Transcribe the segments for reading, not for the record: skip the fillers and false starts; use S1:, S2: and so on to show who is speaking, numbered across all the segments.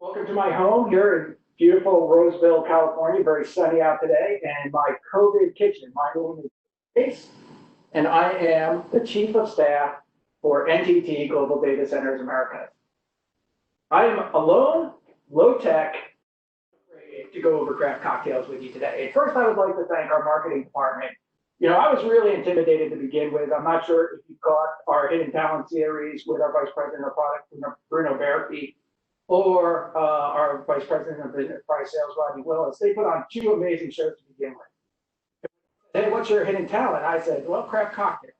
S1: Welcome to my home here in beautiful Roseville, California. Very sunny out today, and my COVID kitchen. My name is Chase, and I am the Chief of Staff for NTT Global Data Centers America. I am alone, low tech, ready to go over craft cocktails with you today. And first, I would like to thank our marketing department. I was really intimidated to begin with. I'm not sure if you caught our Hidden Talent series with our Vice President of Product, Bruno Berkey, or our Vice President of Business Price Sales, Rodney Willis. They put on two amazing shows to begin with. Hey, what's your hidden talent? I said, well, craft cocktails.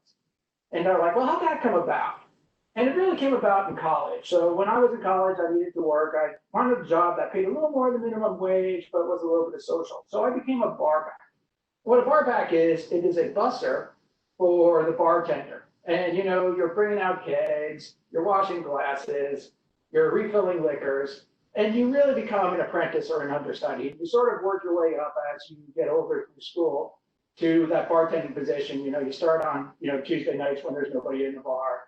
S1: And they're like, well, how'd that come about? And it really came about in college. So when I was in college, I needed to work. I wanted a job that paid a little more than minimum wage, but was a little bit of social. So I became a barback. What a barback is, it is a busser for the bartender. And you're bringing out kegs, you're washing glasses, you're refilling liquors, and you really become an apprentice or an understudy. You sort of work your way up as you get older through school to that bartending position. You start on, Tuesday nights when there's nobody in the bar.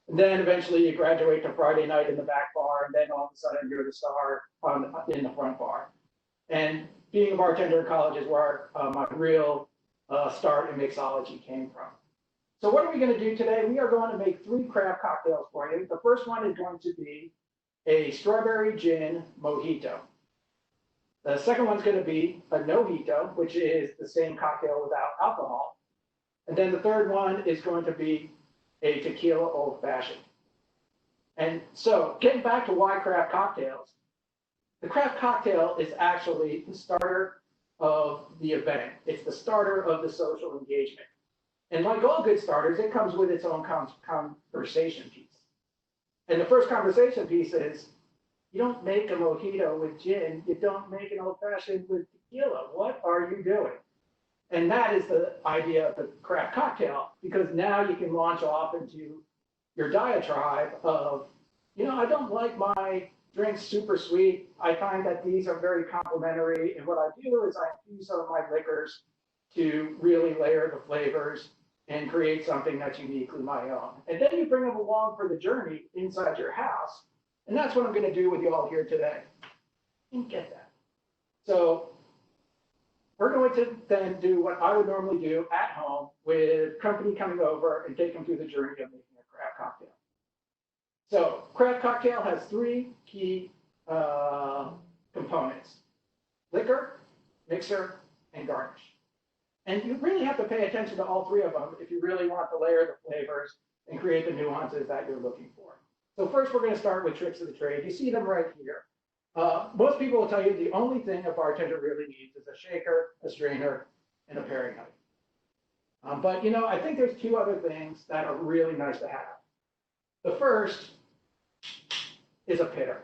S1: And then eventually you graduate to Friday night in the back bar, and then all of a sudden you're the star in the front bar. And being a bartender in college is where my real start in mixology came from. So what are we going to do today? We are going to make 3 craft cocktails for you. The first one is going to be a strawberry gin mojito. The second one's going to be a no-hito, which is the same cocktail without alcohol. And then the third one is going to be a tequila old-fashioned. And so getting back to why craft cocktails, the craft cocktail is actually the starter of the event. It's the starter of the social engagement. And like all good starters, it comes with its own conversation piece. And the first conversation piece is, you don't make a mojito with gin, you don't make an old-fashioned with tequila. What are you doing? And that is the idea of the craft cocktail, because now you can launch off into your diatribe of, I don't like my drinks super sweet. I find that these are very complimentary. And what I do is I infuse some of my liquors to really layer the flavors and create something that's uniquely my own. And then you bring them along for the journey inside your house. And that's what I'm going to do with you all here today. And get that. So we're going to then do what I would normally do at home with company coming over and take them through the journey of making a craft cocktail. So craft cocktail has 3 key components: liquor, mixer, and garnish. And you really have to pay attention to all 3 of them if you really want to layer the flavors and create the nuances that you're looking for. So first, we're going to start with tricks of the trade. You see them right here. Most people will tell you the only thing a bartender really needs is a shaker, a strainer, and a pairing knife. But I think there's 2 other things that are really nice to have. The first is a pitter.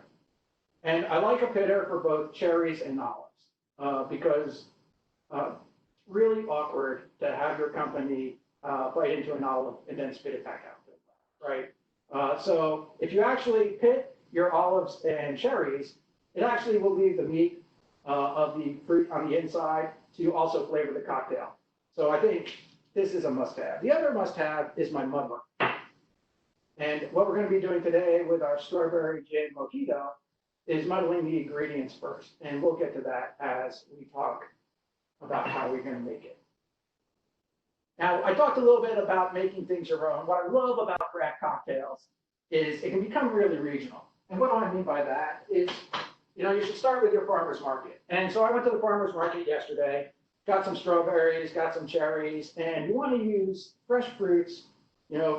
S1: And I like a pitter for both cherries and olives because really awkward to have your company bite into an olive and then spit it back out, right? So if you actually pit your olives and cherries, it actually will leave the meat of the fruit on the inside to also flavor the cocktail. So I think this is a must-have. The other must-have is my muddler. And what we're going to be doing today with our strawberry gin mojito is muddling the ingredients first. And we'll get to that as we talk about how we're going to make it. Now, I talked a little bit about making things your own. What I love about craft cocktails is it can become really regional. And what do I mean by that is, you should start with your farmer's market. And so I went to the farmer's market yesterday, got some strawberries, got some cherries, and you want to use fresh fruits,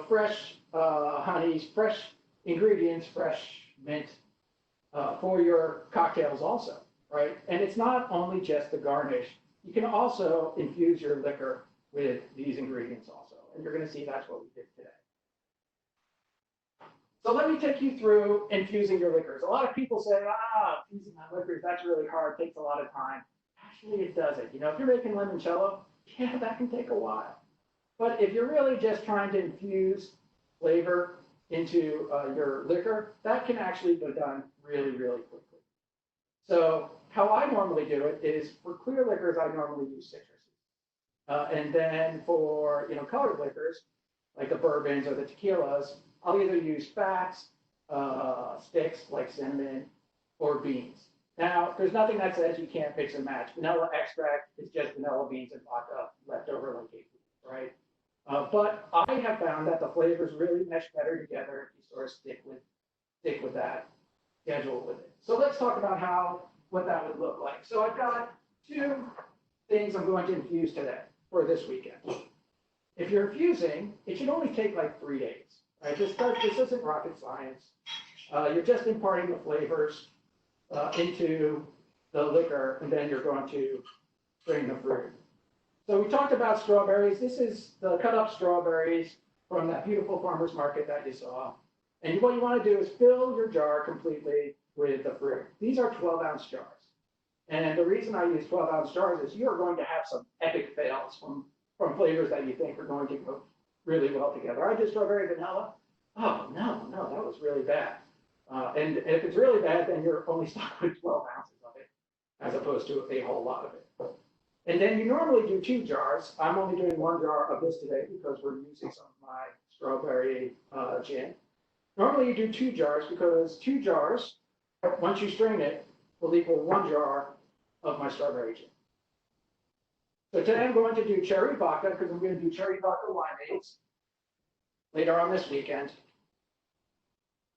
S1: fresh honeys, fresh ingredients, fresh mint for your cocktails also, right? And it's not only just the garnish. You can also infuse your liquor with these ingredients also. And you're going to see that's what we did today. So let me take you through infusing your liquors. A lot of people say, infusing my liquors, that's really hard, takes a lot of time. Actually, it doesn't. If you're making limoncello, yeah, that can take a while. But if you're really just trying to infuse flavor into your liquor, that can actually be done really, really quickly. So how I normally do it is for clear liquors, I normally use citruses. And then for colored liquors, like the bourbons or the tequilas, I'll either use fats, sticks like cinnamon, or beans. Now, there's nothing that says you can't mix and match. Vanilla extract is just vanilla beans and vodka left over like cake, right? But I have found that the flavors really mesh better together if you sort of stick with that schedule with it. So let's talk about what that would look like. So I've got two things I'm going to infuse today for this weekend. If you're infusing, it should only take like 3 days, right? This isn't rocket science. You're just imparting the flavors into the liquor, and then you're going to strain the fruit. So we talked about strawberries. This is the cut up strawberries from that beautiful farmer's market that you saw. And what you want to do is fill your jar completely with the fruit. These are 12-ounce jars. And the reason I use 12-ounce jars is you're going to have some epic fails from flavors that you think are going to go really well together. I did strawberry vanilla. Oh, no, that was really bad. And if it's really bad, then you're only stuck with 12 ounces of it, as opposed to a whole lot of it. And then you normally do 2 jars. I'm only doing 1 jar of this today because we're using some of my strawberry gin. Normally you do 2 jars because 2 jars, once you strain it, will equal 1 jar of my strawberry gin. So today I'm going to do cherry vodka because I'm going to do cherry vodka limeades later on this weekend.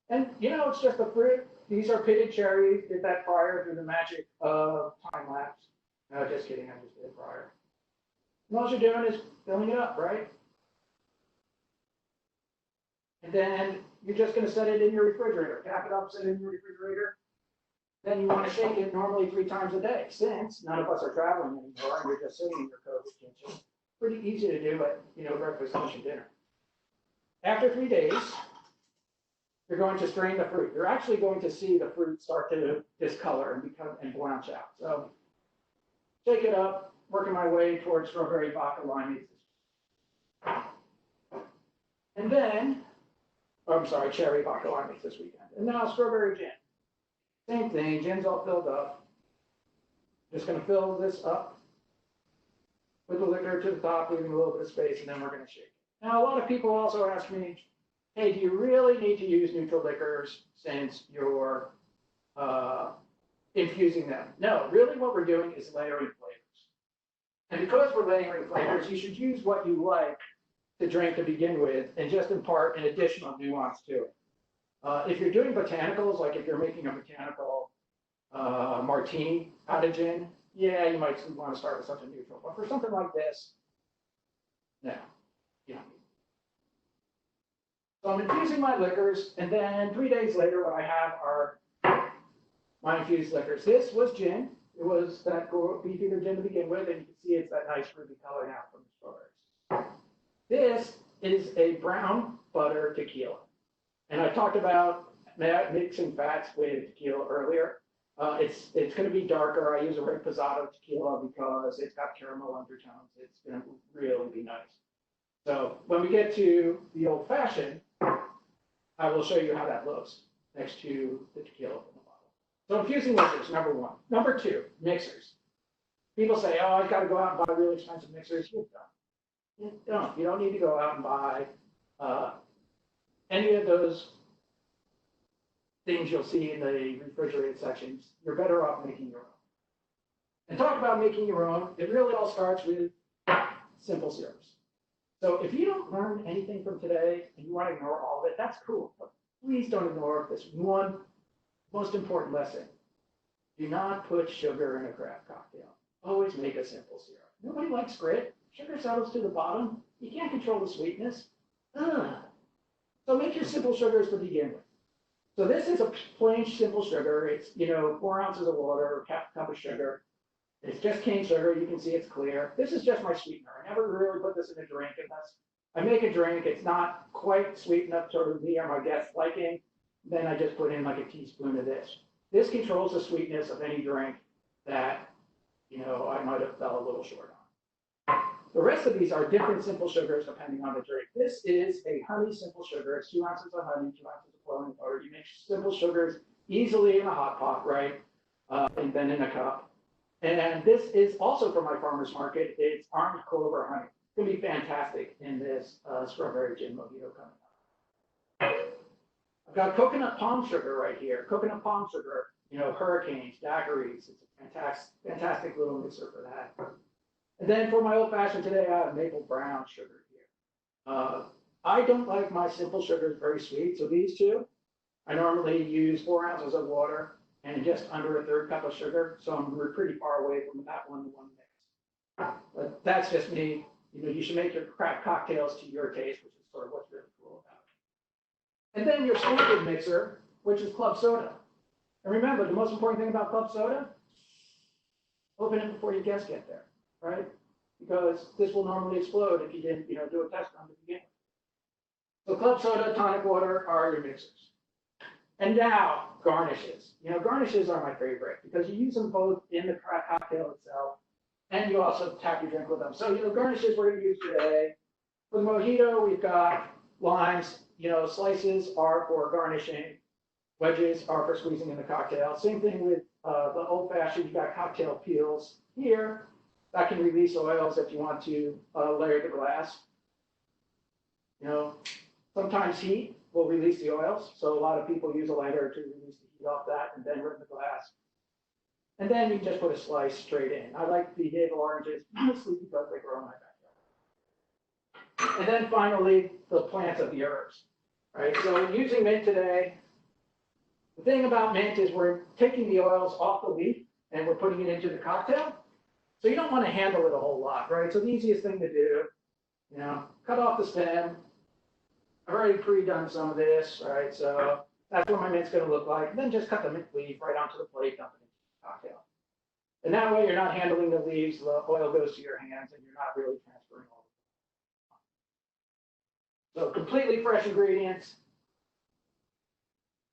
S1: And it's just the fruit. These are pitted cherries. Did that prior through the magic of time lapse. No, just kidding. I just did it prior. And all you're doing is filling it up, right? And then you're just going to set it in your refrigerator. Cap it up, set it in your refrigerator. Then you want to shake it normally 3 times a day. Since none of us are traveling anymore and you're just sitting in your COVID kitchen, pretty easy to do at breakfast, lunch, and dinner. After 3 days, you're going to strain the fruit. You're actually going to see the fruit start to discolor and blanch out. So shake it up, working my way towards strawberry vodka limeades. And then, cherry vodka limeades this weekend. And now strawberry gin. Same thing, gin's all filled up. Just going to fill this up with the liquor to the top, leaving a little bit of space, and then we're going to shake it. Now, a lot of people also ask me, hey, do you really need to use neutral liquors since you're infusing them? No, really what we're doing is layering flavors. And because we're layering flavors, you should use what you like to drink to begin with and just impart an additional nuance to it. If you're doing botanicals, like if you're making a botanical martini out of gin, yeah, you might want to start with something neutral. But for something like this, no, you don't need. So I'm infusing my liquors, and then 3 days later, what I have are my infused liquors. This was gin. It was that beefier gin to begin with, and you can see it's that nice ruby color now from the strawberries. This is a brown butter tequila. And I talked about mixing fats with tequila earlier. It's going to be darker. I use a reposado tequila because it's got caramel undertones. It's going to really be nice. So when we get to the old fashioned, I will show you how that looks next to the tequila from the bottle. So infusing liquors, number 1. Number 2, mixers. People say, oh, I've got to go out and buy really expensive mixers. You don't. You don't need to go out and buy any of those things you'll see in the refrigerated sections. You're better off making your own. And talk about making your own, it really all starts with simple syrups. So if you don't learn anything from today and you want to ignore all of it, that's cool. But please don't ignore this one most important lesson. Do not put sugar in a craft cocktail. Always make a simple syrup. Nobody likes grit. Sugar settles to the bottom. You can't control the sweetness. So make your simple sugars to begin with. So this is a plain simple sugar. It's 4 ounces of water, a cup of sugar. It's just cane sugar. You can see it's clear. This is just my sweetener. I never really put this in a drink unless I make a drink. It's not quite sweet enough to me or my guests' liking. Then I just put in like a teaspoon of this. This controls the sweetness of any drink that I might have fell a little short on. The rest of these are different simple sugars depending on the drink. This is a honey simple sugar. It's 2 ounces of honey, 2 ounces of boiling water. You make simple sugars easily in a hot pot, right? And then in a cup. And this is also from my farmer's market. It's orange clover honey. It's going to be fantastic in this strawberry gin mojito coming up. I've got coconut palm sugar right here. Coconut palm sugar. hurricanes, daiquiris. It's a fantastic little mixer for that. And then for my old fashioned today, I have maple brown sugar here. I don't like my simple sugars very sweet, so these two, I normally use 4 ounces of water and just under a third cup of sugar, so I'm pretty far away from that one-to-one mix. But that's just me. You should make your craft cocktails to your taste, which is sort of what's really cool about it. And then your standard mixer, which is club soda. And remember, the most important thing about club soda, open it before your guests get there, right? Because this will normally explode if you didn't, do a test run to begin with. So club soda, tonic water are your mixers. And now, garnishes. Garnishes are my favorite because you use them both in the cocktail itself, and you also tap your drink with them. So, garnishes we're going to use today. For the mojito, we've got limes. Slices are for garnishing. Wedges are for squeezing in the cocktail. Same thing with the old fashioned. You've got cocktail peels here that can release oils if you want to layer the glass. Sometimes heat will release the oils. So a lot of people use a lighter to release the heat off that and then rim the glass. And then you just put a slice straight in. I like the navel oranges mostly because they grow in my backyard. And then finally, the plants of the herbs. Right? So using mint today, the thing about mint is we're taking the oils off the leaf and we're putting it into the cocktail. So you don't want to handle it a whole lot, right? So the easiest thing to do, cut off the stem. I've already pre-done some of this, right? So that's what my mint's going to look like. And then just cut the mint leaf right onto the plate, dump it into the cocktail. And that way you're not handling the leaves, the oil goes to your hands, and you're not really transferring all of it. So completely fresh ingredients.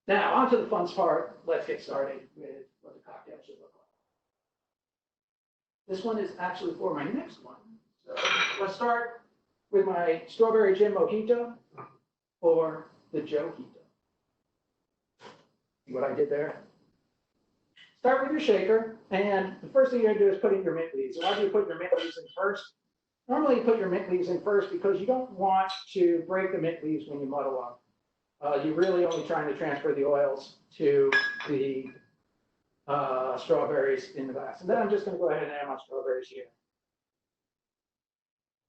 S1: Now, on to the fun part. Let's get started with what the cocktail should look like. This one is actually for my next one. So let's start with my strawberry gin mojito or the Jojito. See what I did there? Start with your shaker, and the first thing you're going to do is put in your mint leaves. Why do you put your mint leaves in first? Normally you put your mint leaves in first because you don't want to break the mint leaves when you muddle them. You're really only trying to transfer the oils to the strawberries in the glass. And then I'm just going to go ahead and add my strawberries here.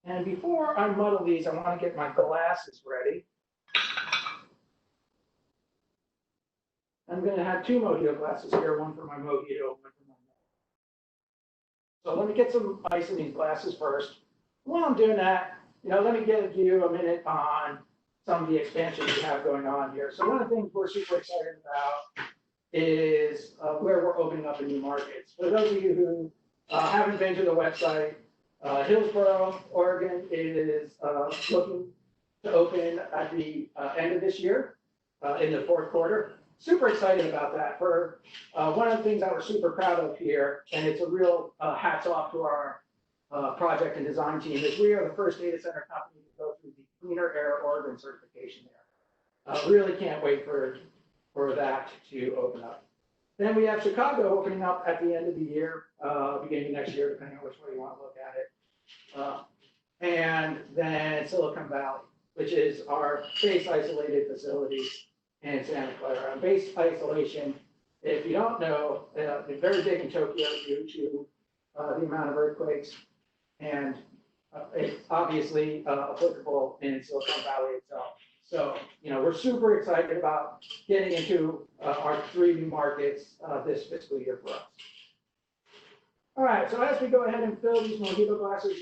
S1: And before I muddle these, I want to get my glasses ready. I'm going to have 2 mojito glasses here, one for my mojito, one for my mojito. So let me get some ice in these glasses first. While I'm doing that, let me give you a minute on some of the expansion we have going on here. So one of the things we're super excited about is where we're opening up in new markets. For those of you who haven't been to the website, Hillsboro, Oregon is looking to open at the end of this year in the 4th quarter. Super excited about that. For one of the things that we're super proud of here, and it's a real hats off to our project and design team, is we are the first data center company to go through the Cleaner Air Oregon certification there. Really can't wait for that to open up. Then we have Chicago opening up at the end of the year, beginning of next year, depending on which way you want to look at it. And then Silicon Valley, which is our base isolated facility in Santa Clara. Base isolation, if you don't know, it's very big in Tokyo due to the amount of earthquakes, and it's obviously applicable in Silicon Valley itself. So, we're super excited about getting into our 3 new markets this fiscal year for us. All right, so as we go ahead and fill these mojito glasses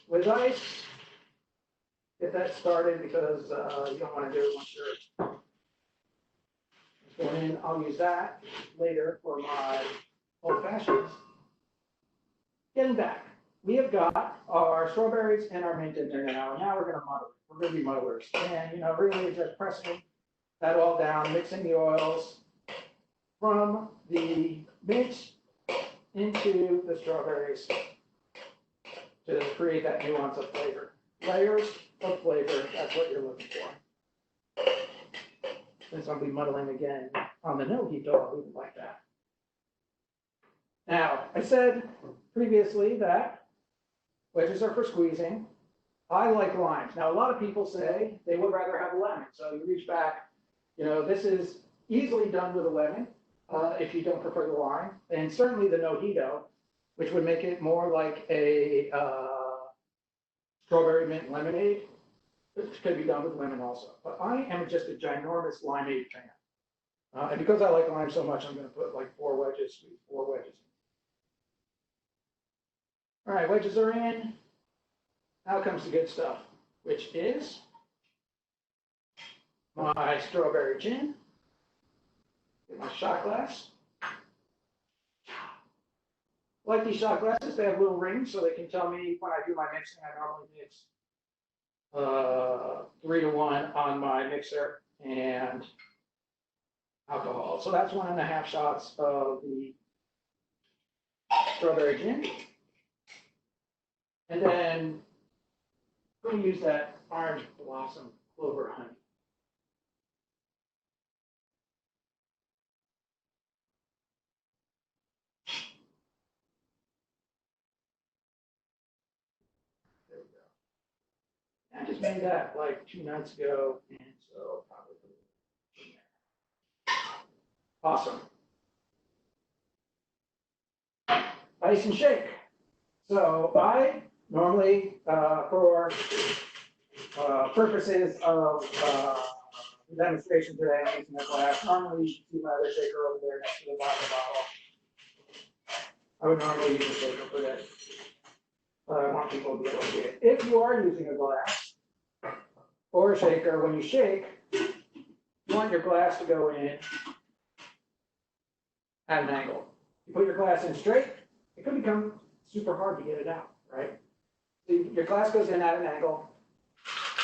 S1: with ice, get that started because you don't want to do it once you're going in. I'll use that later for my old fashions. Getting back, we have got our strawberries and our mint in there now, and now we're going to muddle it. We're going to be muddlers, and really just pressing that all down, mixing the oils from the mint into the strawberries to create that nuance of flavor. Layers of flavor, that's what you're looking for. Since I'll be muddling again on the mojito, I'll leave it like that. Now, I said previously that wedges are for squeezing. I like limes. Now, a lot of people say they would rather have a lemon. So you reach back, this is easily done with a lemon, if you don't prefer the lime, and certainly the mojito, which would make it more like a strawberry mint lemonade, which could be done with lemon also. But I am just a ginormous limeade fan. And because I like lime so much, I'm going to put like 4 wedges. All right, wedges are in. Now comes the good stuff, which is my strawberry gin. Get my shot glass. Like these shot glasses, they have little rings so they can tell me when I do my mixing. I normally mix 3 to 1 on my mixer and alcohol. So that's 1.5 shots of the strawberry gin. And then I'm going to use that orange blossom clover honey. There we go. I just made that like 2 nights ago, and so probably put it in there. Awesome. Ice and shake. So I normally, for purposes of the demonstration today, I'm using a glass. Normally, you should see my other shaker over there next to the bottom bottle. I would normally use a shaker for this, but I want people to be able to see it. If you are using a glass or a shaker, when you shake, you want your glass to go in at an angle. You put your glass in straight, it could become super hard to get it out, right? So your glass goes in at an angle,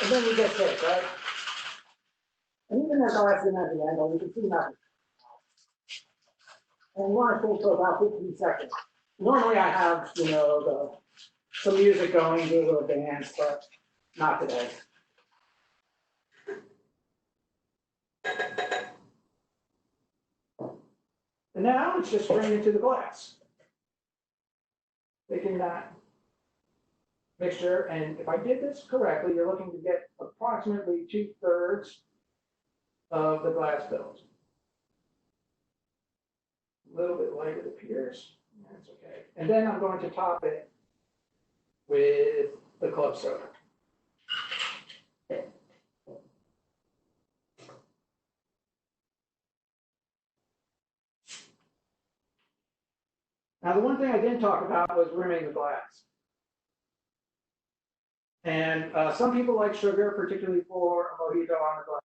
S1: and then you get shake, right? And even as glass in at the angle, you can see nothing. And you want to shake for about 15 seconds. Normally I have, some music going, do a little dance, but not today. And now it's just straight into the glass. Taking that mixture, and if I did this correctly, you're looking to get approximately 2/3 of the glass filled. A little bit light it appears. That's okay. And then I'm going to top it with the club soda. Now, the one thing I didn't talk about was rimming the glass. And some people like sugar, particularly for a mojito on the glass.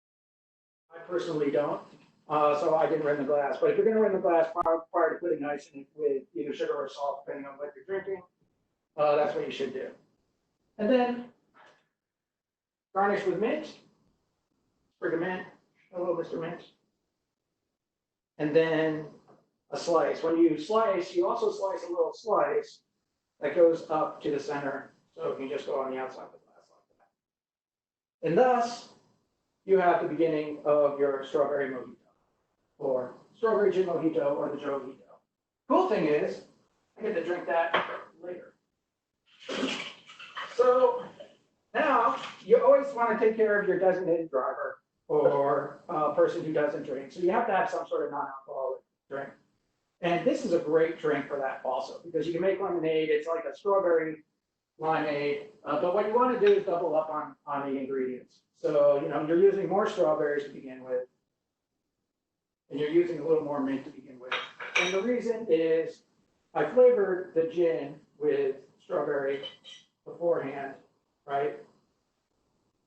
S1: I personally don't, so I didn't rim the glass. But if you're going to rim the glass prior to putting ice in it with either sugar or salt, depending on what you're drinking, that's what you should do. And then garnish with mint, sprig of mint, hello, Mr. Mint. And then a slice. When you slice, you also slice a little slice that goes up to the center, so it can just go on the outside of the glass like that. And thus, you have the beginning of your strawberry mojito, or strawberry gin mojito, or the Joe Mojito. Cool thing is, I get to drink that later. So now, you always want to take care of your designated driver or person who doesn't drink. So you have to have some sort of non-alcoholic drink. And this is a great drink for that also, because you can make lemonade. It's like a strawberry limeade. But what you want to do is double up on the ingredients. So, you're using more strawberries to begin with, and you're using a little more mint to begin with. And the reason is I flavored the gin with strawberry beforehand, right?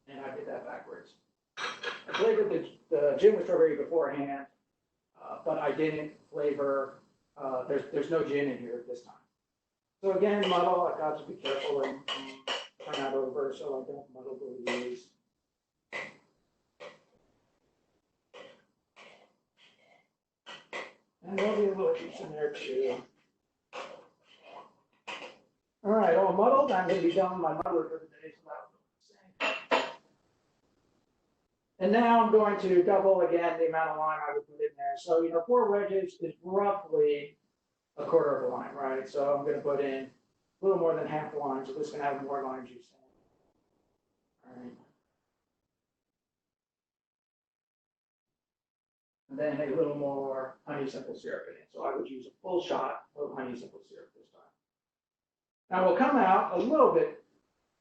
S1: And I did that backwards. I flavored the gin with strawberry beforehand, but I didn't flavor, there's no gin in here this time. So again, muddle, I've got to be careful and turn that over so I don't muddle the leaves. And there'll be a little juice in there too. All right, all muddled. I'm going to be done with my muddler for the day, so that'll go. And now I'm going to double again the amount of lime I would put in there. So, 4 wedges is roughly 1/4 of a lime, right? So I'm going to put in a little more than half the lime, so this is going to have more lime juice in it. All right. and then a little more honey simple syrup in it. So I would use a full shot of honey simple syrup this time. Now it will come out a little bit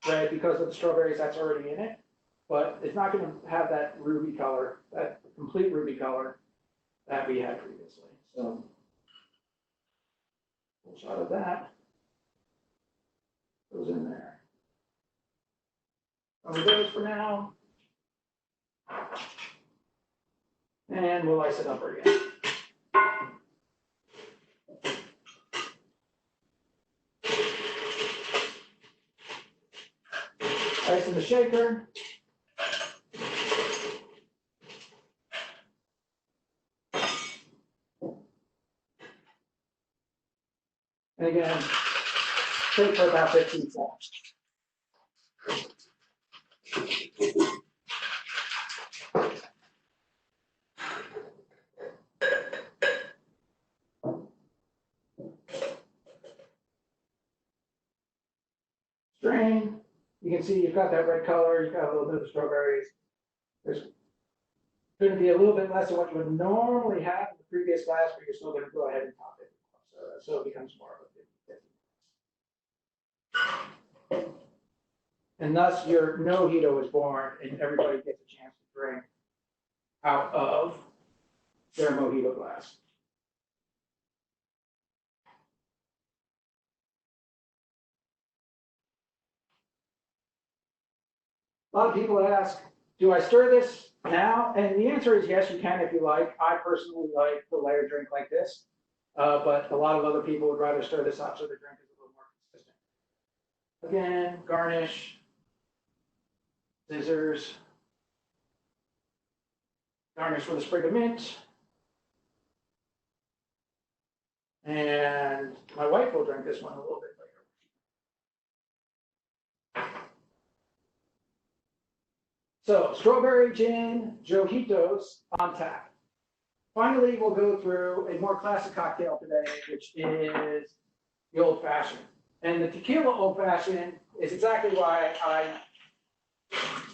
S1: red because of the strawberries that's already in it, but it's not going to have that ruby color, that complete ruby color that we had previously. So, full shot of that goes in there. Over those for now. And we'll ice it up again. Ice in the shaker. And again, shake for about 15 seconds. Strain. You can see you've got that red color, you've got a little bit of strawberries. There's going to be a little bit less than what you would normally have in the previous glass, but you're still going to go ahead and top it. So it becomes more of a 50-50. And thus your mojito is born, and everybody gets a chance to drink out of their mojito glass. A lot of people ask, do I stir this now? And the answer is yes, you can if you like. I personally like the layered drink like this, but a lot of other people would rather stir this up so the drink is a little more consistent. Again, garnish, scissors, garnish with a sprig of mint. And my wife will drink this one a little bit later. So, strawberry gin mojitos on tap. Finally, we'll go through a more classic cocktail today, which is the old fashioned. And the tequila old fashioned is exactly why I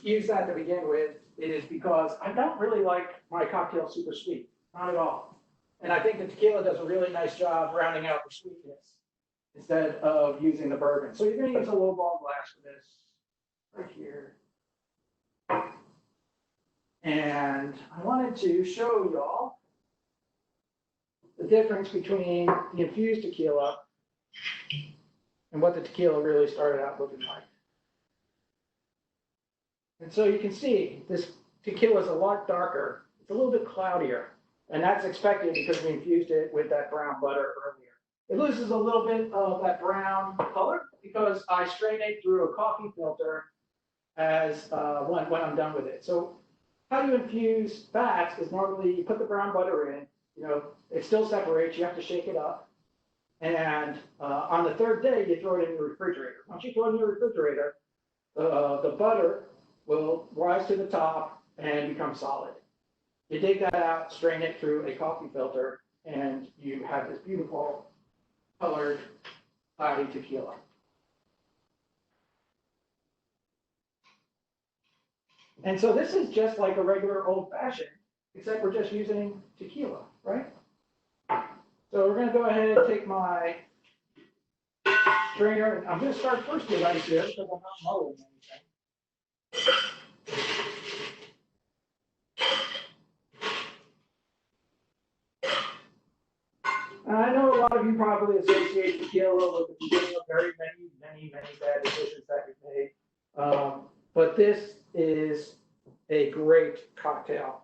S1: use that to begin with. It is because I don't really like my cocktail super sweet, not at all. And I think the tequila does a really nice job rounding out the sweetness instead of using the bourbon. So you're going to use a low ball glass for this right here. And I wanted to show y'all the difference between the infused tequila and what the tequila really started out looking like. And so you can see this tequila is a lot darker. It's a little bit cloudier. And that's expected because we infused it with that brown butter earlier. It loses a little bit of that brown color because I strain it through a coffee filter as when I'm done with it. So how you infuse fats is normally you put the brown butter in, it still separates, you have to shake it up. And on the third day, you throw it in your refrigerator. Once you throw it in your refrigerator, the butter will rise to the top and become solid. You dig that out, strain it through a coffee filter, and you have this beautiful colored cloudy tequila. And so this is just like a regular old-fashioned, except we're just using tequila, right? So we're going to go ahead and take my strainer, and I'm going to start first with ice here because I'm not muddling anything. I know a lot of you probably associate tequila with the beginning of very many bad decisions that you've made. But this is a great cocktail.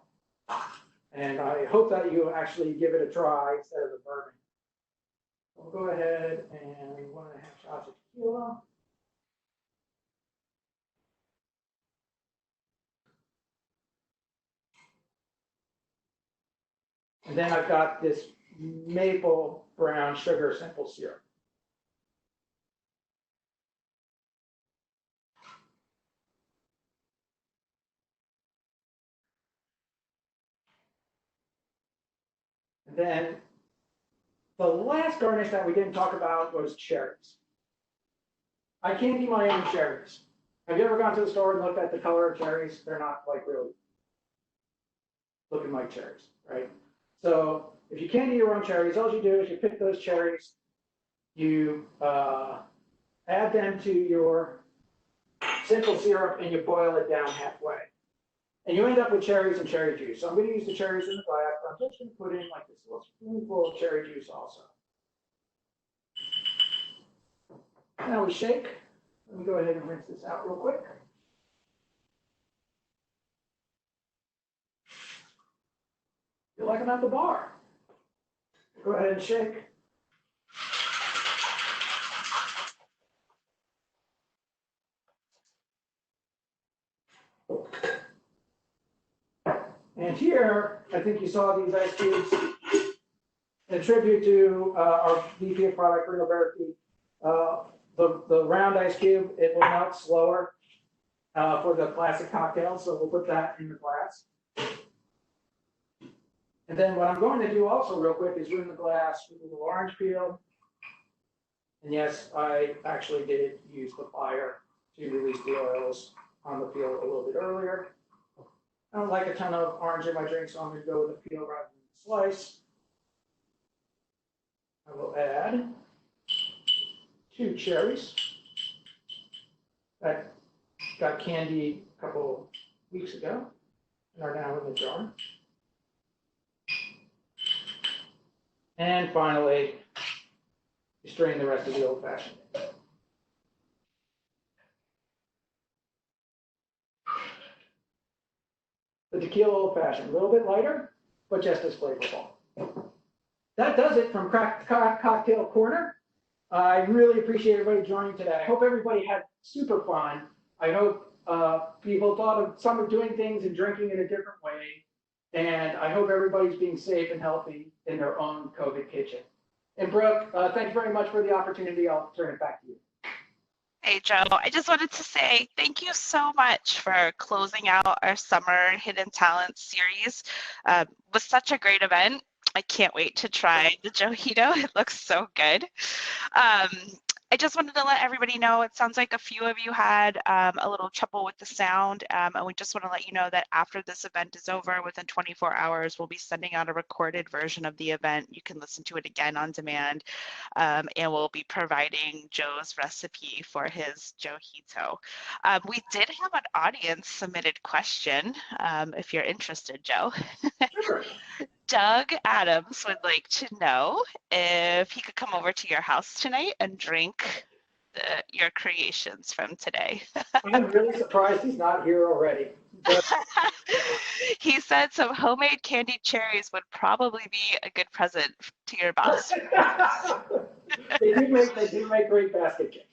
S1: And I hope that you actually give it a try instead of the bourbon. We'll go ahead and 1.5 shots of tequila. And then I've got this maple brown sugar simple syrup. And then the last garnish that we didn't talk about was cherries. I candy my own cherries. Have you ever gone to the store and looked at the color of cherries? They're not like really looking like cherries, right? So if you can't eat your own cherries, all you do is you pick those cherries, you add them to your simple syrup, and you boil it down halfway. And you end up with cherries and cherry juice. So I'm going to use the cherries in the glass, but I'm just going to put in like this little spoonful of cherry juice also. Now we shake. Let me go ahead and rinse this out real quick. Feel like I'm at the bar. Go ahead and shake. And here, I think you saw these ice cubes. In tribute to our VP of product, Bruno Berti, the round ice cube, it will melt slower for the classic cocktail, so we'll put that in the glass. And then what I'm going to do also real quick is ruin the glass with a little orange peel. And yes, I actually did use the fire to release the oils on the peel a little bit earlier. I don't like a ton of orange in my drink, so I'm going to go with a peel rather than a slice. I will add 2 cherries that got candied a couple weeks ago and are now in the jar. And finally, you strain the rest of the old fashioned. The tequila old fashioned, a little bit lighter, but just as flavorful. That does it from Cracked Cocktail Corner. I really appreciate everybody joining today. I hope everybody had super fun. I hope people thought of some of doing things and drinking in a different way. And I hope everybody's being safe and healthy in their own COVID kitchen. And Brooke, thanks very much for the opportunity. I'll turn it back to you.
S2: Hey, Joe, I just wanted to say thank you so much for closing out our summer Hidden Talents series. It was such a great event. I can't wait to try the Mojito. It looks so good. I just wanted to let everybody know, it sounds like a few of you had a little trouble with the sound, and we just want to let you know that after this event is over, within 24 hours, we'll be sending out a recorded version of the event. You can listen to it again on demand, and we'll be providing Joe's recipe for his Mojito. We did have an audience submitted question, if you're interested, Joe.
S1: Sure.
S2: Doug Adams would like to know if he could come over to your house tonight and drink your creations from today.
S1: I'm really surprised he's not here already. But
S2: He said some homemade candied cherries would probably be a good present to your boss.
S1: they do make great basket cakes.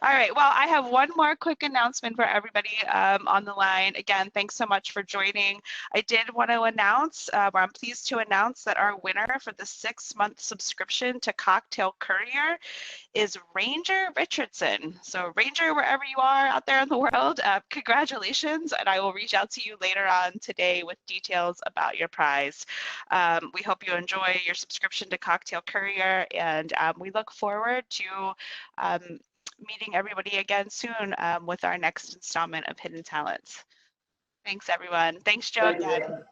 S2: All right, well, I have one more quick announcement for everybody on the line. Again, thanks so much for joining. I did want to announce, or I'm pleased to announce that our winner for the 6-month subscription to Cocktail Courier is Ranger Richardson. So Ranger, wherever you are out there in the world, congratulations, and I will reach out to you later on today with details about your prize. We hope you enjoy your subscription to Cocktail Courier, and we look forward to meeting everybody again soon with our next installment of Hidden Talents. Thanks, everyone. Thanks, Joe, again.